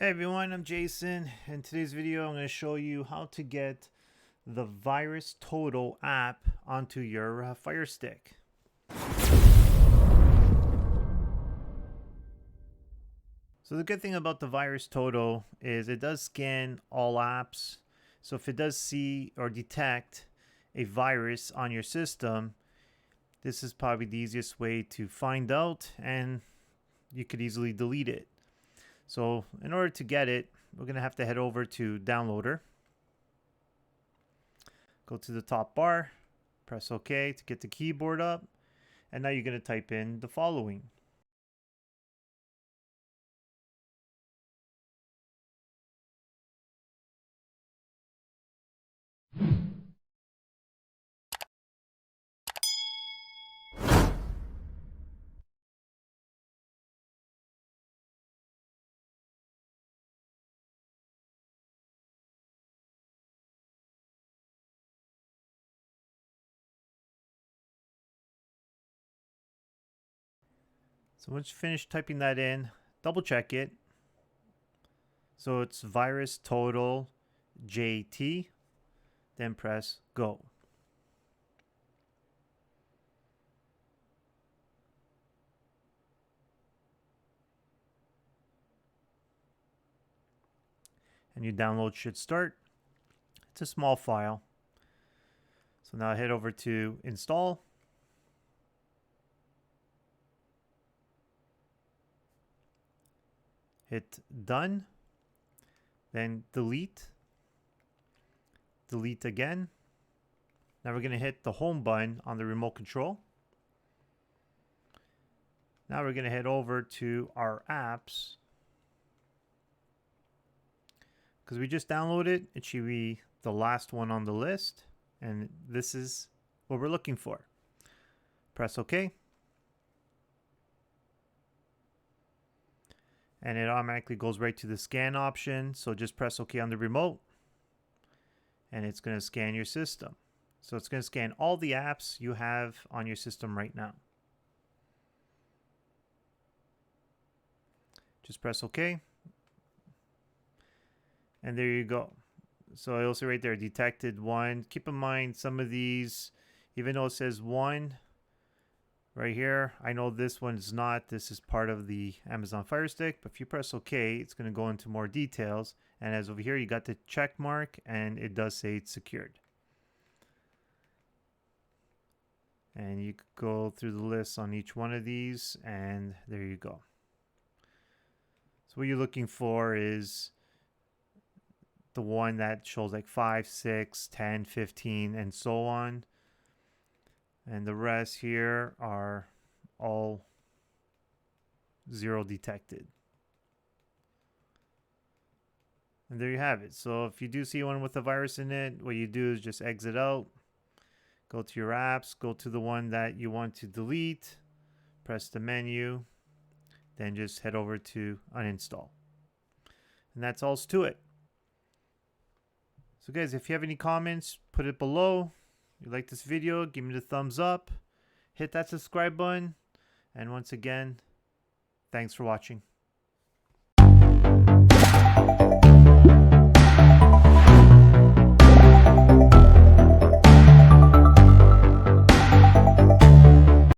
Hey everyone, I'm Jason. In today's video, I'm going to show you how to get the Virustotal app onto your Firestick. So the good thing about the Virustotal is it does scan all apps. So if it does see or detect a virus on your system, this is probably the easiest way to find out, and you could easily delete it. So in order to get it, we're going to have to head over to Downloader. Go to the top bar, press OK to get the keyboard up, and now you're going to type in the following. So once you finish typing that in, double check it. So it's Virustotal JT, then press go. And your download should start. It's a small file. So now head over to install. Hit done. Then delete. Delete again. Now we're going to hit the home button on the remote control. Now we're going to head over to our apps. Because we just downloaded, it should be the last one on the list. And this is what we're looking for. Press OK. And it automatically goes right to the scan option. So just press OK on the remote. And it's going to scan your system. So it's going to scan all the apps you have on your system right now. Just press OK. And there you go. So it'll say right there, detected 1. Keep in mind, some of these, even though it says 1 right here, I know this one is not. This is part of the Amazon Fire Stick. But if you press OK, it's going to go into more details. And as over here, you got the check mark, and it does say it's secured. And you could go through the list on each one of these, and there you go. So what you're looking for is the one that shows like 5, 6, 10, 15, and so on. And the rest here are all 0 detected. And there you have it. So if you do see one with a virus in it, what you do is just exit out, go to your apps, go to the one that you want to delete, press the menu, then just head over to uninstall. And that's all to it. So guys, if you have any comments, put it below. If you like this video, give me the thumbs up. Hit that subscribe button. And once again, thanks for watching.